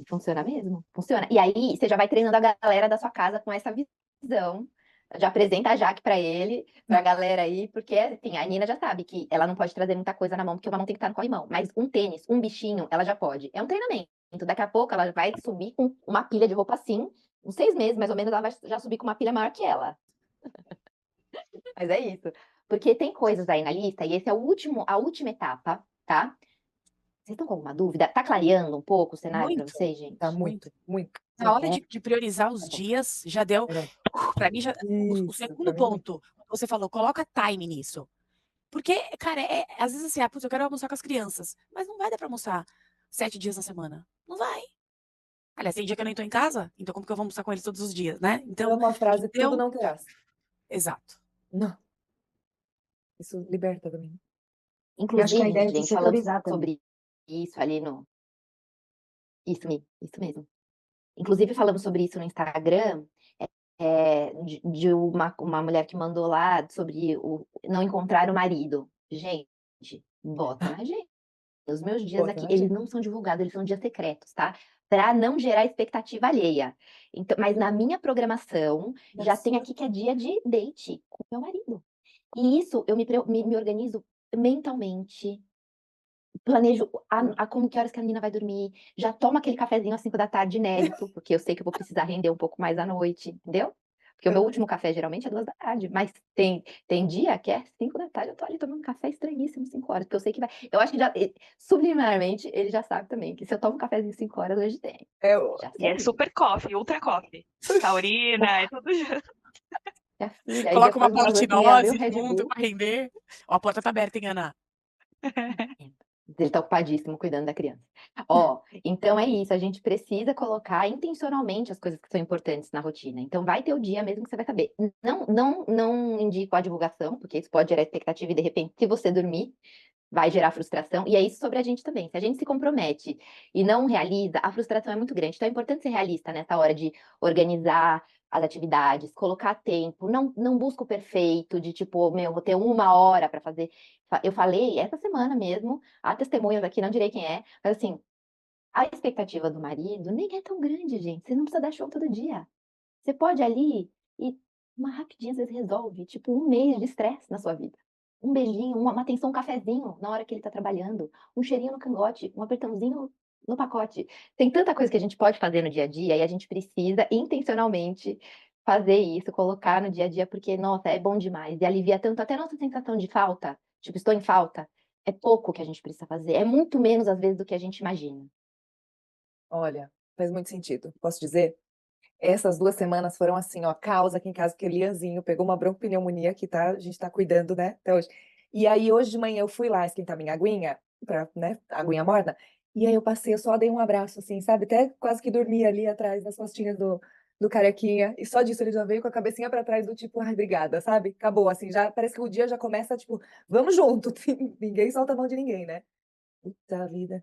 Funciona mesmo, funciona. E aí, você já vai treinando a galera da sua casa com essa visão. Já apresenta a Jaque pra ele, pra galera aí, porque assim, a Nina já sabe que ela não pode trazer muita coisa na mão, porque uma mão tem que estar no corrimão. Mas um tênis, um bichinho, ela já pode. É um treinamento. Daqui a pouco ela vai subir com uma pilha de roupa assim, uns 6 meses, mais ou menos, ela vai já subir com uma pilha maior que ela. Mas é isso. Porque tem coisas aí na lista, e esse é a última etapa, tá? Vocês estão com alguma dúvida? Tá clareando um pouco o cenário pra Muito, vocês, gente? Tá muito, muito. Na hora É. de priorizar os dias, já deu. É. Pra mim, o Isso, segundo pra mim também. ponto, você falou, coloca time nisso. Porque, cara, às vezes assim, putz, eu quero almoçar com as crianças, mas não vai dar pra almoçar 7 dias na semana. Não vai. Aliás, tem dia que eu nem tô em casa, então como que eu vou almoçar com eles todos os dias, né? Eu Então, amo a frase, tudo então, não terás. exato. Não. Isso liberta também. Eu acho que a Inclusive, ideia é se gente, falando setorizar também. sobre isso ali no. Isso mesmo. Inclusive, falamos sobre isso no Instagram, de uma mulher que mandou lá sobre não encontrar o marido. Gente, bota na gente. Os meus dias Bota aqui, na eles gente. não são divulgados, eles são dias secretos, tá? Para não gerar expectativa alheia. Então, mas na minha programação, já tem aqui que é dia de date com meu marido. E isso eu me organizo mentalmente, planejo como que horas que a menina vai dormir, já toma aquele cafezinho às 5 da tarde inédito, porque eu sei que eu vou precisar render um pouco mais à noite, entendeu? Porque o meu último café geralmente é 2 da tarde, mas tem dia que é 5 da tarde, eu tô ali tomando café estranhíssimo 5 horas, porque eu sei que vai. Eu acho que subliminarmente ele já sabe também que se eu tomo um cafezinho 5 horas, hoje tem. É, Já E é sei. super coffee, ultra coffee. Taurina, é tudo junto. Minha filha, aí Coloca uma depois umas bola de 8h30 abre o nozes Red junto Bull. pra render. Ó, a porta tá aberta, hein, Ana? Ele tá ocupadíssimo cuidando da criança. Ó, então é isso, a gente precisa colocar intencionalmente as coisas que são importantes na rotina. Então vai ter o dia mesmo que você vai saber. Não indico a divulgação, porque isso pode gerar expectativa e de repente, se você dormir, vai gerar frustração. E é isso sobre a gente também. Se a gente se compromete e não realiza, a frustração é muito grande. Então é importante ser realista nessa hora de organizar as atividades, colocar tempo, não busca o perfeito, de tipo, meu, vou ter 1 hora para fazer. Eu falei essa semana mesmo, há testemunhas aqui, não direi quem é, mas assim, a expectativa do marido nem é tão grande, gente. Você não precisa dar show todo dia. Você pode ali e uma rapidinha às vezes resolve, tipo, 1 mês de estresse na sua vida. Um beijinho, uma atenção, um cafezinho na hora que ele tá trabalhando, um cheirinho no cangote, um apertãozinho no pacote. Tem tanta coisa que a gente pode fazer no dia a dia e a gente precisa intencionalmente fazer isso, colocar no dia a dia, porque, nossa, é bom demais. E alivia tanto até a nossa sensação de falta. Tipo, estou em falta. É pouco que a gente precisa fazer. É muito menos, às vezes, do que a gente imagina. olha, faz muito sentido. Posso dizer? Essas 2 semanas foram assim, ó, caos aqui em casa, porque o Lianzinho pegou uma broncopneumonia que a gente tá cuidando, né, até hoje. E aí hoje de manhã eu fui lá esquentar minha aguinha, né, aguinha morna, e aí eu só dei um abraço, assim, sabe, até quase que dormi ali atrás das costinhas do carequinha, e só disso ele já veio com a cabecinha pra trás do tipo: "Ai, obrigada", sabe, acabou, assim, já parece que o dia já começa, tipo: "Vamos junto", ninguém solta a mão de ninguém, né. Puta vida.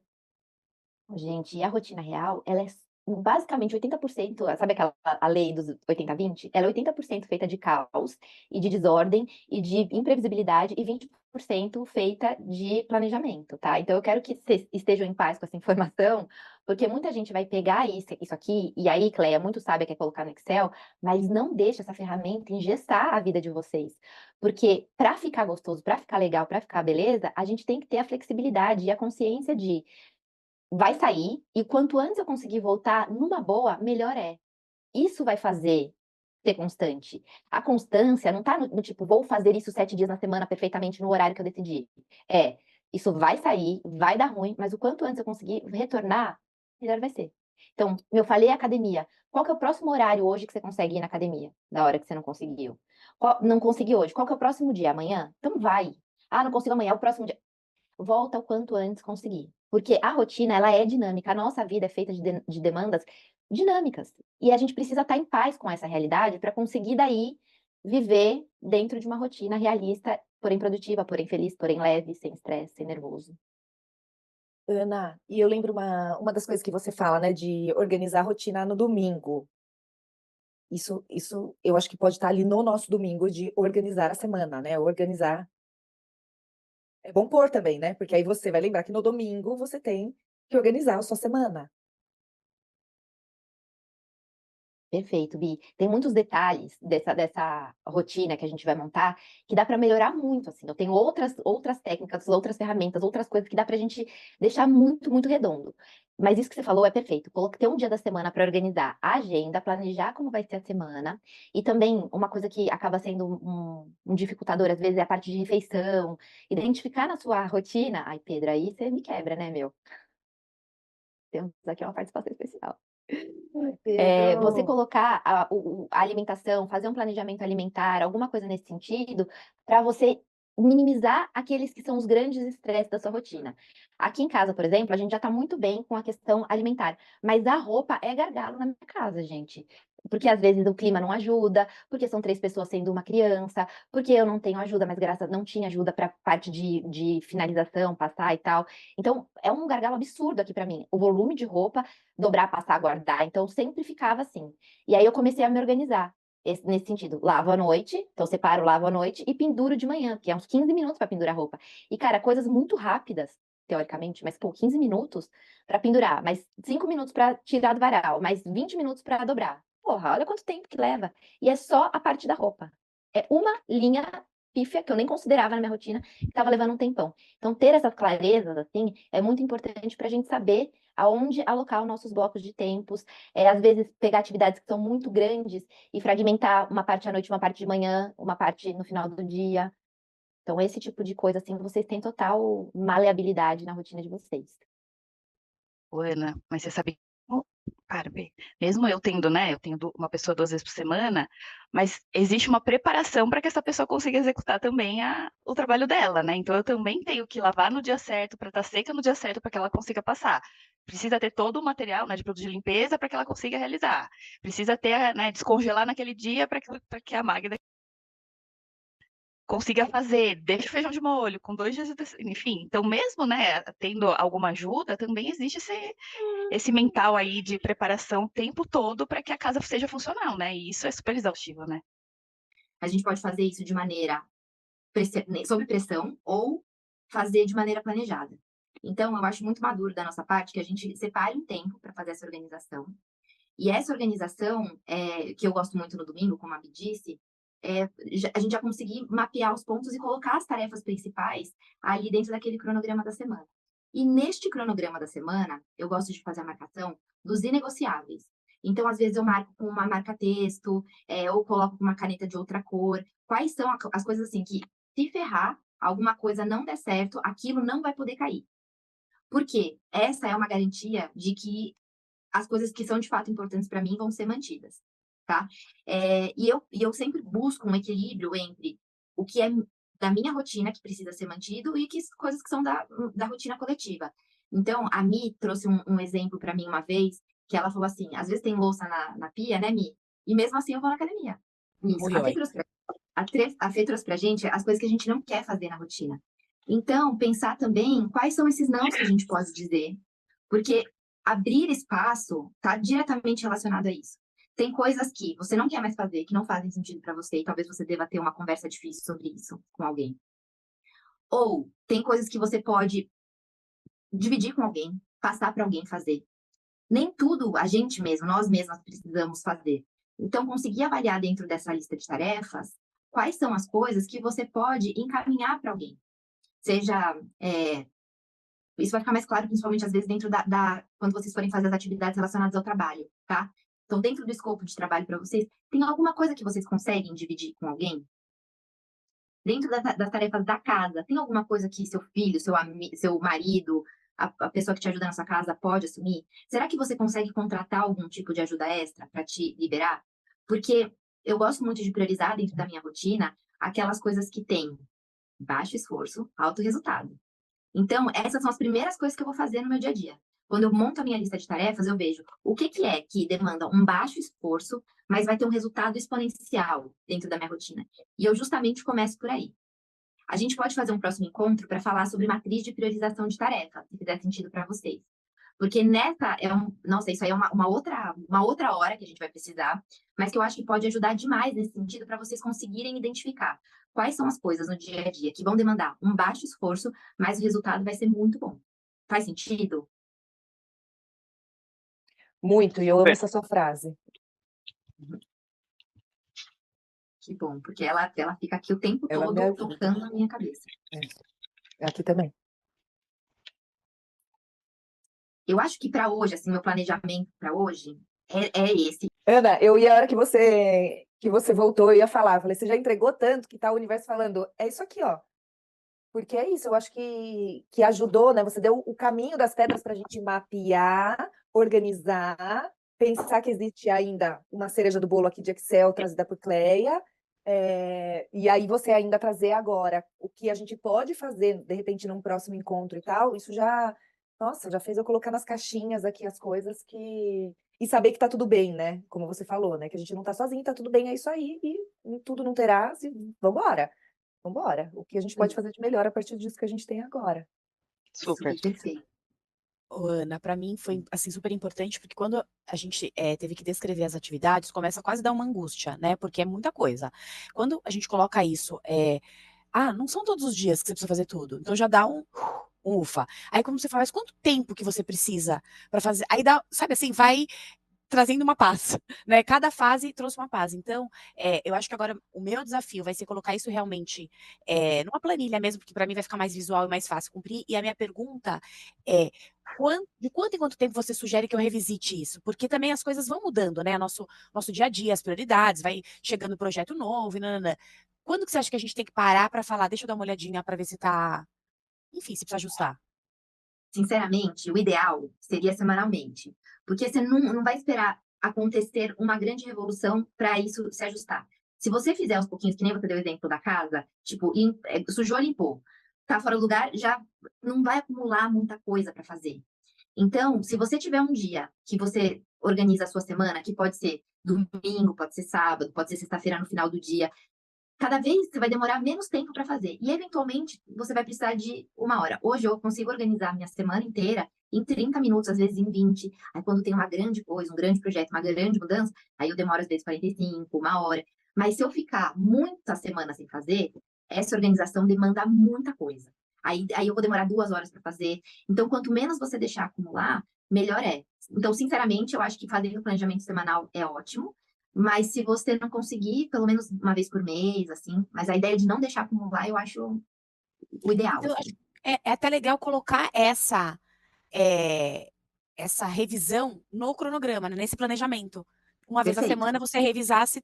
Gente, e a rotina real, ela é basicamente 80%, sabe aquela a lei dos 80-20? Ela é 80% feita de caos e de desordem e de imprevisibilidade e 20% feita de planejamento, tá? Então eu quero que vocês estejam em paz com essa informação, porque muita gente vai pegar isso aqui, e aí, Cleia, muito sábia, quer colocar no Excel, mas não deixa essa ferramenta engessar a vida de vocês. Porque para ficar gostoso, para ficar legal, para ficar beleza, a gente tem que ter a flexibilidade e a consciência de vai sair, e quanto antes eu conseguir voltar numa boa, melhor é. Isso vai fazer ser constante. A constância não tá no tipo, vou fazer isso 7 dias na semana perfeitamente no horário que eu decidi. É, isso vai sair, vai dar ruim, mas o quanto antes eu conseguir retornar, melhor vai ser. Então, eu falei academia. Qual que é o próximo horário hoje que você consegue ir na academia? Da hora que você não conseguiu. Não consegui hoje. Qual que é o próximo dia? Amanhã? Então vai. Ah, não consigo amanhã, é o próximo dia. Volta o quanto antes conseguir. Porque a rotina, ela é dinâmica. A nossa vida é feita de demandas dinâmicas. E a gente precisa estar em paz com essa realidade para conseguir daí viver dentro de uma rotina realista, porém produtiva, porém feliz, porém leve, sem estresse, sem nervoso. Ana, e eu lembro uma das coisas que você fala, né, de organizar a rotina no domingo. Isso eu acho que pode estar ali no nosso domingo de organizar a semana, né, organizar é bom pôr também, né, porque aí você vai lembrar que no domingo você tem que organizar a sua semana. Perfeito, Bi. Tem muitos detalhes dessa rotina que a gente vai montar que dá para melhorar muito, assim. Eu tenho outras técnicas, outras ferramentas, outras coisas que dá para a gente deixar muito, muito redondo. Mas isso que você falou é perfeito. Ter um dia da semana para organizar a agenda, planejar como vai ser a semana. E também uma coisa que acaba sendo um dificultador, às vezes, é a parte de refeição. Identificar na sua rotina. Ai, Pedro, aí você me quebra, né, meu? Temos aqui uma participação especial. Você Pedro. colocar a alimentação, fazer um planejamento alimentar, alguma coisa nesse sentido, para você minimizar aqueles que são os grandes estresses da sua rotina. Aqui em casa, por exemplo, a gente já está muito bem com a questão alimentar, mas a roupa é gargalo na minha casa, gente. Porque às vezes o clima não ajuda, porque são 3 pessoas sendo uma criança, porque eu não tenho ajuda, mas não tinha ajuda para parte de finalização, passar e tal. Então, é um gargalo absurdo aqui para mim. O volume de roupa dobrar, passar, guardar. Então, sempre ficava assim. E aí eu comecei a me organizar nesse sentido. Lavo à noite, então separo, lavo à noite e penduro de manhã, que é uns 15 minutos para pendurar roupa. E, cara, coisas muito rápidas, teoricamente, mas, pô, 15 minutos para pendurar, mais 5 minutos para tirar do varal, mais 20 minutos para dobrar. Porra, olha quanto tempo que leva. E é só a parte da roupa. É uma linha pífia, que eu nem considerava na minha rotina, que estava levando um tempão. Então, ter essas clarezas, assim, é muito importante para a gente saber aonde alocar os nossos blocos de tempos. Às vezes, pegar atividades que são muito grandes e fragmentar uma parte à noite, uma parte de manhã, uma parte no final do dia. Então, esse tipo de coisa, assim, vocês têm total maleabilidade na rotina de vocês. Ana, mas você sabe, para, Bê. Mesmo eu tendo, né, eu tenho uma pessoa 2 vezes por semana, mas existe uma preparação para que essa pessoa consiga executar também o trabalho dela, né? Então eu também tenho que lavar no dia certo, para estar seca no dia certo, para que ela consiga passar. Precisa ter todo o material, né, de produto de limpeza para que ela consiga realizar. Precisa ter, né, descongelar naquele dia para que a Magda consiga fazer, deixa o feijão de molho, com 2 dias, enfim. Então, mesmo, né, tendo alguma ajuda, também existe esse mental aí de preparação o tempo todo para que a casa seja funcional, né? E isso é super exaustivo, né? A gente pode fazer isso de maneira sob pressão ou fazer de maneira planejada. Então, eu acho muito maduro da nossa parte que a gente separe um tempo para fazer essa organização. E essa organização, que eu gosto muito no domingo, como a Bi disse, a gente já conseguir mapear os pontos e colocar as tarefas principais ali dentro daquele cronograma da semana. E neste cronograma da semana, eu gosto de fazer a marcação dos inegociáveis. Então, às vezes, eu marco com uma marca-texto, ou coloco com uma caneta de outra cor. Quais são as coisas assim que, se ferrar, alguma coisa não der certo, aquilo não vai poder cair. Porque essa é uma garantia de que as coisas que são de fato importantes para mim vão ser mantidas, tá? E eu sempre busco um equilíbrio entre o que é da minha rotina que precisa ser mantido e coisas que são da rotina coletiva. Então, a Mi trouxe um exemplo para mim uma vez, que ela falou assim, às vezes tem louça na pia, né, Mi? E mesmo assim eu vou na academia. Isso. Ui, oi. A Fê trouxe pra gente as coisas que a gente não quer fazer na rotina. Então, pensar também quais são esses nãos que a gente pode dizer, porque abrir espaço está diretamente relacionado a isso. Tem coisas que você não quer mais fazer, que não fazem sentido para você, e talvez você deva ter uma conversa difícil sobre isso com alguém. Ou tem coisas que você pode dividir com alguém, passar para alguém fazer. Nem tudo a gente mesmo, nós mesmas precisamos fazer. Então, conseguir avaliar dentro dessa lista de tarefas quais são as coisas que você pode encaminhar para alguém. Seja isso vai ficar mais claro, principalmente, às vezes, dentro quando vocês forem fazer as atividades relacionadas ao trabalho, tá? Então, dentro do escopo de trabalho para vocês, tem alguma coisa que vocês conseguem dividir com alguém? Dentro das tarefas da casa, tem alguma coisa que seu filho, seu marido, a pessoa que te ajuda na sua casa pode assumir? Será que você consegue contratar algum tipo de ajuda extra para te liberar? Porque eu gosto muito de priorizar dentro da minha rotina aquelas coisas que têm baixo esforço, alto resultado. Então, essas são as primeiras coisas que eu vou fazer no meu dia a dia. Quando eu monto a minha lista de tarefas, eu vejo o que é que demanda um baixo esforço, mas vai ter um resultado exponencial dentro da minha rotina. E eu justamente começo por aí. A gente pode fazer um próximo encontro para falar sobre matriz de priorização de tarefas, se fizer sentido para vocês. Porque nessa nossa, isso aí é uma outra hora que a gente vai precisar, mas que eu acho que pode ajudar demais nesse sentido para vocês conseguirem identificar quais são as coisas no dia a dia que vão demandar um baixo esforço, mas o resultado vai ser muito bom. Faz sentido? Muito, e eu amo essa sua frase. Que bom, porque ela fica aqui o tempo Ela me todo ajuda. tocando na minha cabeça. Aqui também. Eu acho que para hoje, assim, meu planejamento para hoje é esse. Ana, a hora que você voltou, eu ia falar, eu falei, você já entregou tanto que tá o universo falando, é isso aqui, ó. Porque é isso, eu acho que ajudou, né? Você deu o caminho das pedras para a gente mapear, organizar, pensar que existe ainda uma cereja do bolo aqui de Excel trazida por Cleia, e aí você ainda trazer agora o que a gente pode fazer, de repente, num próximo encontro e tal, isso já, nossa, já fez eu colocar nas caixinhas aqui as coisas que... E saber que tá tudo bem, né? Como você falou, né? Que a gente não tá sozinho, tá tudo bem, é isso aí, e tudo não terá, vambora. Vambora. O que a gente pode fazer de melhor a partir disso que a gente tem agora. Super. Perfeito. Ô, Ana, para mim foi assim super importante, porque quando a gente teve que descrever as atividades, começa a quase dar uma angústia, né? Porque é muita coisa. Quando a gente coloca isso, não são todos os dias que você precisa fazer tudo. Então já dá um ufa. Aí como você fala, mas quanto tempo que você precisa para fazer? Aí dá, sabe assim, vai trazendo uma paz, né? Cada fase trouxe uma paz. Então, eu acho que agora o meu desafio vai ser colocar isso realmente numa planilha mesmo, porque para mim vai ficar mais visual e mais fácil cumprir. E a minha pergunta é: de quanto em quanto tempo você sugere que eu revisite isso? Porque também as coisas vão mudando, né? Nosso dia a dia, as prioridades, vai chegando projeto novo, e nananã. Quando que você acha que a gente tem que parar para falar, deixa eu dar uma olhadinha para ver se tá. Enfim, se precisa ajustar. Sinceramente, o ideal seria semanalmente, porque você não vai esperar acontecer uma grande revolução para isso se ajustar. Se você fizer aos pouquinhos, que nem você deu o exemplo da casa, tipo, sujou, limpou, tá fora do lugar, já não vai acumular muita coisa para fazer. Então, se você tiver um dia que você organiza a sua semana, que pode ser domingo, pode ser sábado, pode ser sexta-feira no final do dia, cada vez você vai demorar menos tempo para fazer. E, eventualmente, você vai precisar de 1 hora. Hoje, eu consigo organizar minha semana inteira em 30 minutos, às vezes em 20. Aí, quando tem uma grande coisa, um grande projeto, uma grande mudança, aí eu demoro, às vezes, 45, 1 hora. Mas se eu ficar muitas semanas sem fazer, essa organização demanda muita coisa. Aí eu vou demorar 2 horas para fazer. Então, quanto menos você deixar acumular, melhor é. Então, sinceramente, eu acho que fazer o planejamento semanal é ótimo. Mas se você não conseguir, pelo menos uma vez por mês, assim. Mas a ideia de não deixar acumular, eu acho o ideal, Então, eu acho assim. que é até legal colocar essa revisão no cronograma, né, nesse planejamento. Uma vez a Perfeito. semana você revisar se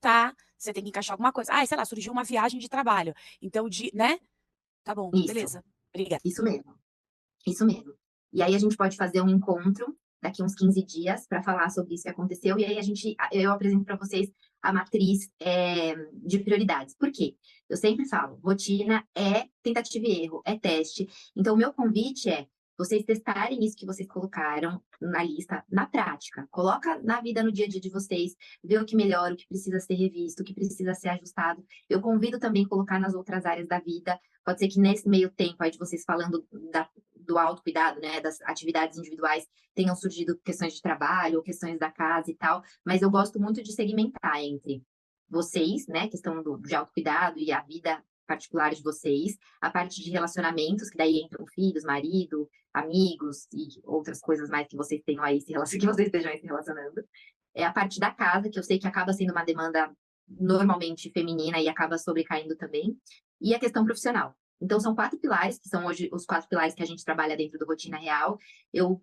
você tem que encaixar alguma coisa. Ah, sei lá, surgiu uma viagem de trabalho. Então, né? Tá bom, Isso, beleza. Obrigada. isso mesmo. Isso mesmo. E aí a gente pode fazer um encontro daqui uns 15 dias para falar sobre isso que aconteceu. E aí eu apresento para vocês a matriz de prioridades. Por quê? Eu sempre falo, rotina é tentativa e erro, é teste. Então, o meu convite é vocês testarem isso que vocês colocaram na lista na prática. Coloca na vida, no dia a dia de vocês, vê o que melhora, o que precisa ser revisto, o que precisa ser ajustado. Eu convido também a colocar nas outras áreas da vida. Pode ser que nesse meio tempo aí de vocês falando do autocuidado, né, das atividades individuais, tenham surgido questões de trabalho ou questões da casa e tal, mas eu gosto muito de segmentar entre vocês, né, questão de autocuidado e a vida particular de vocês, a parte de relacionamentos, que daí entram filhos, marido, amigos e outras coisas mais que vocês tenham aí, que vocês estejam aí se relacionando. É a parte da casa, que eu sei que acaba sendo uma demanda normalmente feminina e acaba sobrecaindo também, e a questão profissional. Então, são 4 pilares, que são hoje os 4 pilares que a gente trabalha dentro do Rotina Real. Eu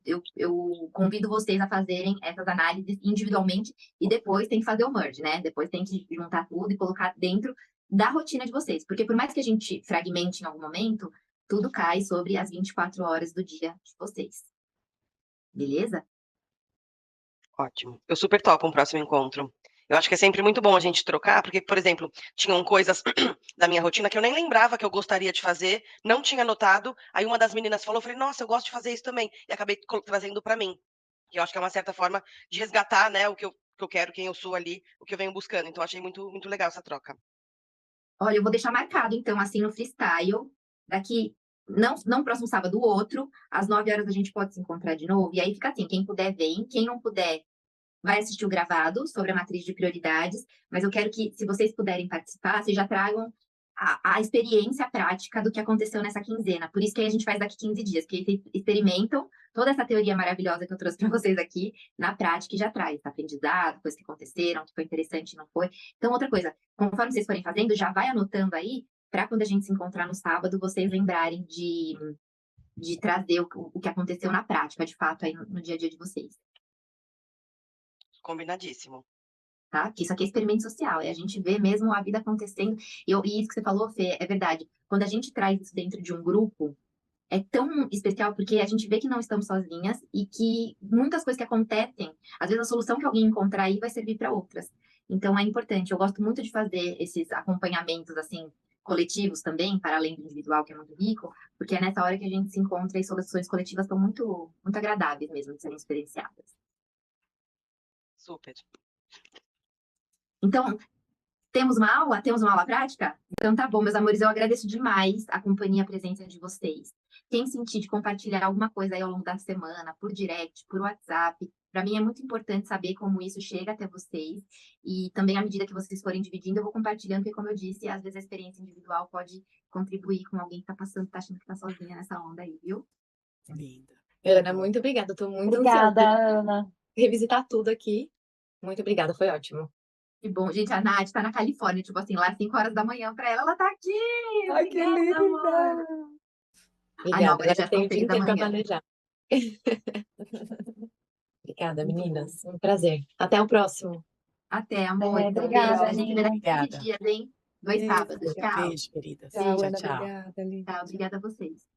convido vocês a fazerem essas análises individualmente e depois tem que fazer o merge, né? Depois tem que juntar tudo e colocar dentro da rotina de vocês. Porque por mais que a gente fragmente em algum momento, tudo cai sobre as 24 horas do dia de vocês. Beleza? Ótimo. Eu super topo um próximo encontro. Eu acho que é sempre muito bom a gente trocar, porque, por exemplo, tinham coisas da minha rotina que eu nem lembrava que eu gostaria de fazer, não tinha anotado. Aí uma das meninas falou, eu falei, nossa, eu gosto de fazer isso também. E acabei trazendo para mim. Que eu acho que é uma certa forma de resgatar, né, o que eu quero, quem eu sou ali, o que eu venho buscando. Então, achei muito, muito legal essa troca. Olha, eu vou deixar marcado, então, assim, no freestyle, daqui, não próximo sábado, o outro, às 9 horas a gente pode se encontrar de novo. E aí fica assim, quem puder vem, quem não puder vai assistir o gravado sobre a matriz de prioridades, mas eu quero que, se vocês puderem participar, vocês já tragam a experiência prática do que aconteceu nessa quinzena. Por isso que aí a gente faz daqui 15 dias, porque vocês experimentam toda essa teoria maravilhosa que eu trouxe para vocês aqui na prática e já traz aprendizado, coisas que aconteceram, que foi interessante, não foi. Então, outra coisa, conforme vocês forem fazendo, já vai anotando aí, para quando a gente se encontrar no sábado, vocês lembrarem de trazer o que aconteceu na prática, de fato, aí no dia a dia de vocês. Combinadíssimo. Tá? Que isso aqui é experimento social, é a gente vê mesmo a vida acontecendo. E isso que você falou, Fê, é verdade. Quando a gente traz isso dentro de um grupo, é tão especial porque a gente vê que não estamos sozinhas e que muitas coisas que acontecem, às vezes a solução que alguém encontrar aí vai servir para outras. Então é importante. Eu gosto muito de fazer esses acompanhamentos assim coletivos também, para além do individual, que é muito rico, porque é nessa hora que a gente se encontra e soluções coletivas são muito, muito agradáveis mesmo de serem experienciadas. Super. Então, temos uma aula? Temos uma aula prática? Então tá bom, meus amores, eu agradeço demais a companhia e a presença de vocês. Quem sentir de compartilhar alguma coisa aí ao longo da semana, por direct, por WhatsApp, para mim é muito importante saber como isso chega até vocês. E também, à medida que vocês forem dividindo, eu vou compartilhando, porque, como eu disse, às vezes a experiência individual pode contribuir com alguém que tá passando, tá achando que tá sozinha nessa onda aí, viu? Linda. Ana, muito obrigada. Eu tô muito Obrigada, ansiosa Ana. de revisitar tudo aqui. Muito obrigada, foi ótimo. Que bom. Gente, a Nath tá na Califórnia, tipo assim, lá 5 horas da manhã pra ela tá aqui. Ai, que Obrigada, amor. linda! Obrigada. Nóbrega Agora já eu tenho são o dia 6 da inteiro para manhã. planejar. Obrigada, Muito bom. meninas. Um prazer. Até o próximo. Até, amor. É, Então, obrigada, beijo. A gente se vê daqui Obrigada. 15 dias, hein? 2 Isso. sábados. Tchau. Beijo, queridas. Tchau, Tchau, Ana, tchau. obrigada, Li. Tchau. Obrigada a vocês.